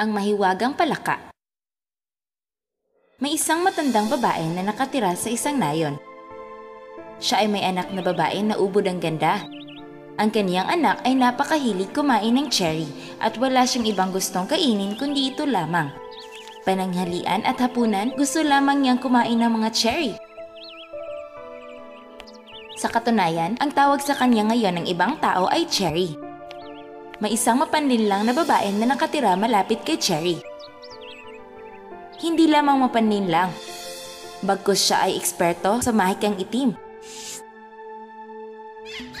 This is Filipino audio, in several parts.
Ang mahiwagang palaka. May isang matandang babae na nakatira sa isang nayon. Siya ay may anak na babae na ubod ang ganda. Ang kaniyang anak ay napakahilig kumain ng cherry at wala siyang ibang gustong kainin kundi ito lamang. Pananghalian at hapunan, gusto lamang niyang kumain ng mga cherry. Sa katunayan, ang tawag sa kanya ngayon ng ibang tao ay Cherry. May isang mapanlinlang na babae na nakatira malapit kay Cherry. Hindi lamang mapanlinlang, bagkus siya ay eksperto sa mahikang itim.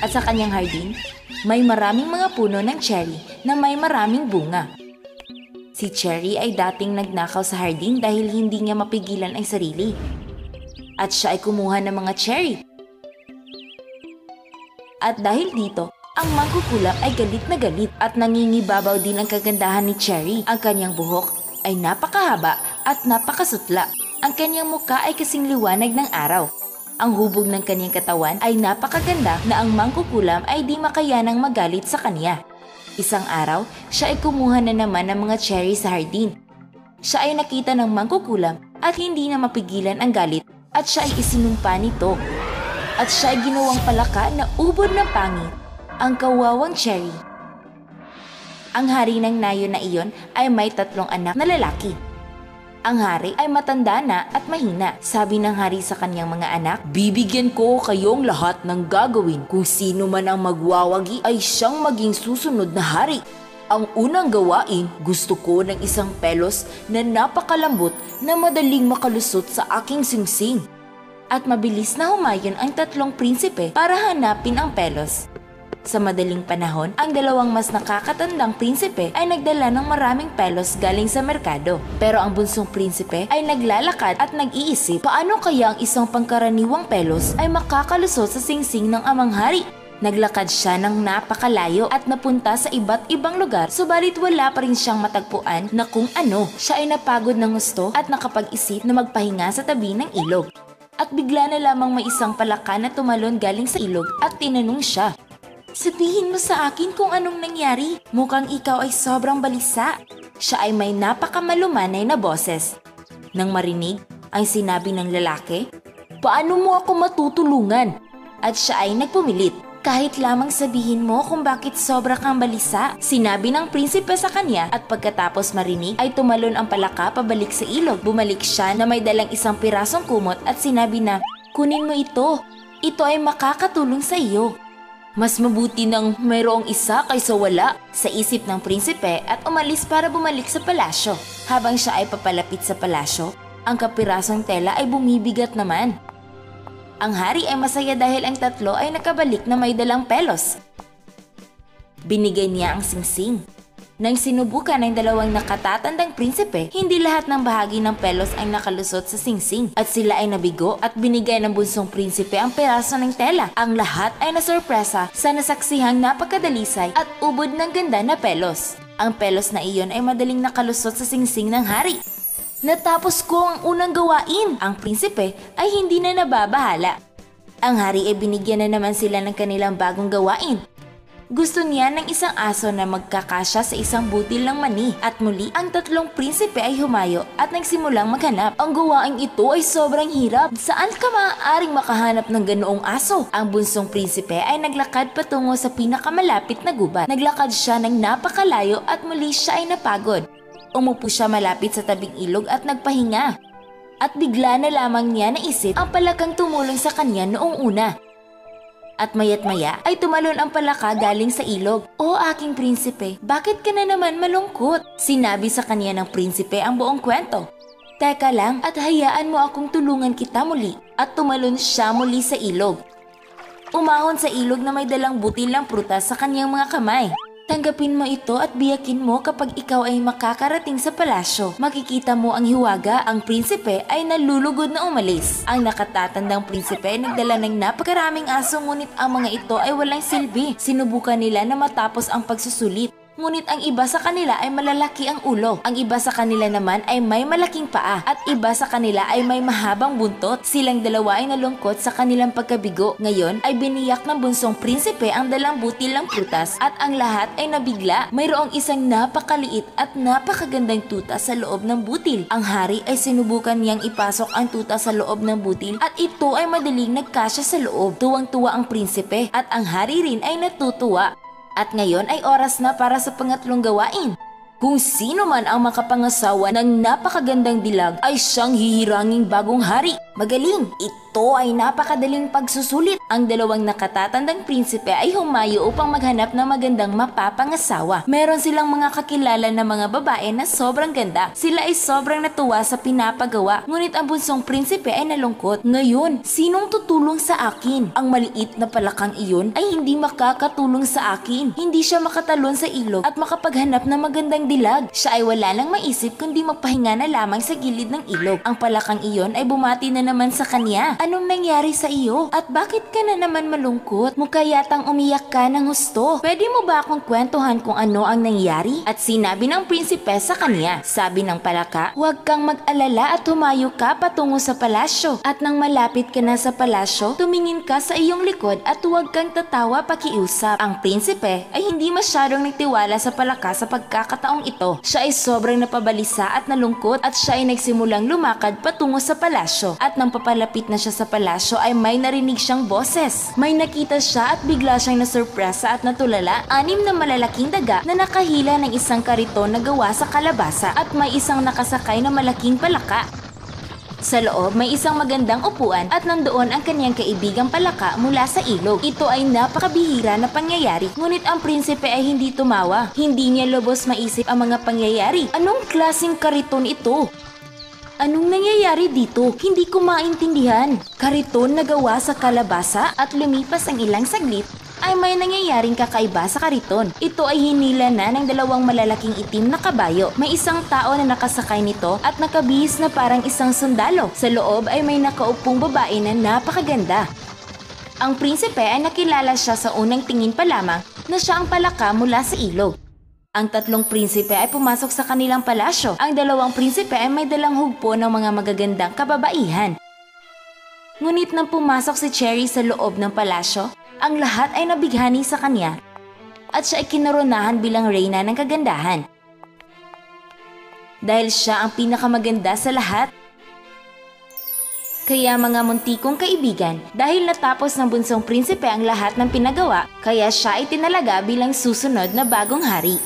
At sa kanyang hardin, may maraming mga puno ng cherry na may maraming bunga. Si Cherry ay dating nagnakaw sa hardin dahil hindi niya mapigilan ang sarili. At siya ay kumuha ng mga cherry. At dahil dito, ang mangkukulam ay galit na galit at nangingibabaw din ang kagandahan ni Cherry. Ang kanyang buhok ay napakahaba at napakasutla. Ang kanyang muka ay kasing liwanag ng araw. Ang hubog ng kanyang katawan ay napakaganda na ang mangkukulam ay di makayanang magalit sa kanya. Isang araw, siya ay kumuha na naman ng mga cherry sa hardin. Siya ay nakita ng mangkukulam at hindi na mapigilan ang galit at siya ay isinumpa nito. At siya ay ginawang palaka na ubod ng pangit, ang kawawang Cherry. Ang hari ng nayon na iyon ay may 3 anak na lalaki. Ang hari ay matanda na at mahina. Sabi ng hari sa kanyang mga anak, "Bibigyan ko kayong lahat ng gagawin. Kung sino man ang magwawagi ay siyang maging susunod na hari. Ang unang gawain, gusto ko ng isang pelos na napakalambot na madaling makalusot sa aking singsing." At mabilis na humayon ang 3 prinsipe para hanapin ang pelos. Sa madaling panahon, ang 2 mas nakakatandang prinsipe ay nagdala ng maraming pelos galing sa merkado. Pero ang bunsong prinsipe ay naglalakad at nag-iisip, paano kaya ang isang pangkaraniwang pelos ay makakalusot sa singsing ng amang hari? Naglakad siya ng napakalayo at napunta sa iba't ibang lugar, subalit wala pa rin siyang matagpuan na kung ano. Siya ay napagod ng gusto at nakapag-isip na magpahinga sa tabi ng ilog. At bigla na lamang may isang palaka na tumalon galing sa ilog at tinanong siya, "Sabihin mo sa akin kung anong nangyari. Mukhang ikaw ay sobrang balisa." Siya ay may napakamalumanay na boses. Nang marinig, ang sinabi ng lalaki, "Paano mo ako matutulungan?" At siya ay nagpumilit, "Kahit lamang sabihin mo kung bakit sobra kang balisa." Sinabi ng prinsipe sa kanya at pagkatapos marinig ay tumalon ang palaka pabalik sa ilog. Bumalik siya na may dalang isang pirasong kumot at sinabi na, "Kunin mo ito. Ito ay makakatulong sa iyo." Mas mabuti nang mayroong isa kaysa wala, sa isip ng prinsipe at umalis para bumalik sa palasyo. Habang siya ay papalapit sa palasyo, ang kapirasong tela ay bumibigat naman. Ang hari ay masaya dahil ang 3 ay nakabalik na may dalang pelos. Binigay niya ang singsing. Nang sinubukan ng 2 nakatatandang prinsipe, hindi lahat ng bahagi ng pelos ay nakalusot sa singsing at sila ay nabigo at binigay ng bunsong prinsipe ang peraso ng tela. Ang lahat ay nasorpresa sa nasaksihang napakadalisay at ubod ng ganda na pelos. Ang pelos na iyon ay madaling nakalusot sa singsing ng hari. "Natapos ko ang unang gawain." Ang prinsipe ay hindi na nababahala. Ang hari ay binigyan na naman sila ng kanilang bagong gawain. Gusto niya ng isang aso na magkakasya sa isang butil ng mani at muli ang 3 prinsipe ay humayo at nagsimulang maghanap. Ang gawaing ito ay sobrang hirap. Saan ka maaaring makahanap ng ganoong aso? Ang bunsong prinsipe ay naglakad patungo sa pinakamalapit na gubat. Naglakad siya ng napakalayo at muli siya ay napagod. Umupo siya malapit sa tabing ilog at nagpahinga. At bigla na lamang niya naisip ang palakang tumulong sa kanya noong una. At maya't maya ay tumalon ang palaka galing sa ilog. "O aking prinsipe, bakit ka na naman malungkot?" Sinabi sa kanya ng prinsipe ang buong kwento. "Teka lang at hayaan mo akong tulungan kita muli." At tumalon siya muli sa ilog. Umahon sa ilog na may dalang butil ng prutas sa kanyang mga kamay. "Tanggapin mo ito at biyakin mo kapag ikaw ay makakarating sa palasyo. Makikita mo ang hiwaga." Ang prinsipe ay nalulugod na umalis. Ang nakatatandang prinsipe ay nagdala ng napakaraming aso ngunit ang mga ito ay walang silbi. Sinubukan nila na matapos ang pagsusulit. Ngunit ang iba sa kanila ay malalaki ang ulo. Ang iba sa kanila naman ay may malaking paa at iba sa kanila ay may mahabang buntot. Silang dalawa ay nalungkot sa kanilang pagkabigo. Ngayon ay biniyak ng bunsong prinsipe ang dalang butil ng prutas at ang lahat ay nabigla. Mayroong isang napakaliit at napakagandang tuta sa loob ng butil. Ang hari ay sinubukan niyang ipasok ang tuta sa loob ng butil at ito ay madaling nagkasya sa loob. Tuwang-tuwa ang prinsipe at ang hari rin ay natutuwa. At ngayon ay oras na para sa pangatlong gawain. Kung sino man ang makapangasawa ng napakagandang dilag ay siyang hihiranging bagong hari. Magaling! Ito ay napakadaling pagsusulit. Ang dalawang nakatatandang prinsipe ay humayo upang maghanap ng magandang mapapangasawa. Meron silang mga kakilala na mga babae na sobrang ganda. Sila ay sobrang natuwa sa pinapagawa. Ngunit ang bunsong prinsipe ay nalungkot. Ngayon, sinong tutulong sa akin? Ang maliit na palakang iyon ay hindi makakatulong sa akin. Hindi siya makatalon sa ilog at makapaghanap ng magandang dilag. Siya ay wala nang maisip kundi magpahinga na lamang sa gilid ng ilog. Ang palakang iyon ay bumati na naman sa kanya. Anong nangyari sa iyo? At bakit ka na naman malungkot? Mukha yatang umiyak ka ng husto. Pwede mo ba akong kwentuhan kung ano ang nangyari? At sinabi ng prinsipe sa kanya. Sabi ng palaka, huwag kang mag-alala at humayo ka patungo sa palasyo. At nang malapit ka na sa palasyo, tumingin ka sa iyong likod at huwag kang tatawa pakiusap. Ang prinsipe ay hindi masyadong nagtiwala sa palaka sa pagkakataong ito. Siya ay sobrang napabalisa at nalungkot at siya ay nagsimulang lumakad patungo sa palasyo. At nang papalapit na siya sa palasyo ay may narinig siyang boses. May nakita siya at bigla siyang nasurpresa at natulala. 6 na malalaking daga na nakahila ng isang kariton na gawa sa kalabasa at may isang nakasakay na malaking palaka. Sa loob may isang magandang upuan at nandoon ang kanyang kaibigang palaka mula sa ilog. Ito ay napakabihira na pangyayari, ngunit ang prinsipe ay hindi tumawa. Hindi niya lubos maisip ang mga pangyayari. Anong klaseng kariton ito? Anong nangyayari dito? Hindi ko maintindihan. Kariton na gawa sa kalabasa at lumipas ang ilang saglit ay may nangyayaring kakaiba sa kariton. Ito ay hinila na ng 2 malalaking itim na kabayo. May isang tao na nakasakay nito at nakabihis na parang isang sundalo. Sa loob ay may nakaupong babae na napakaganda. Ang prinsipe ay nakilala siya sa unang tingin pa lamang na siya ang palaka mula sa ilog. Ang 3 prinsipe ay pumasok sa kanilang palasyo. Ang 2 prinsipe ay may dalang hugpo ng mga magagandang kababaihan. Ngunit nang pumasok si Cherry sa loob ng palasyo, ang lahat ay nabighani sa kanya at siya ay kinoronahan bilang reyna ng kagandahan. Dahil siya ang pinakamaganda sa lahat. Kaya mga muntikong kaibigan, dahil natapos ng bunsong prinsipe ang lahat ng pinagawa, kaya siya ay tinalaga bilang susunod na bagong hari.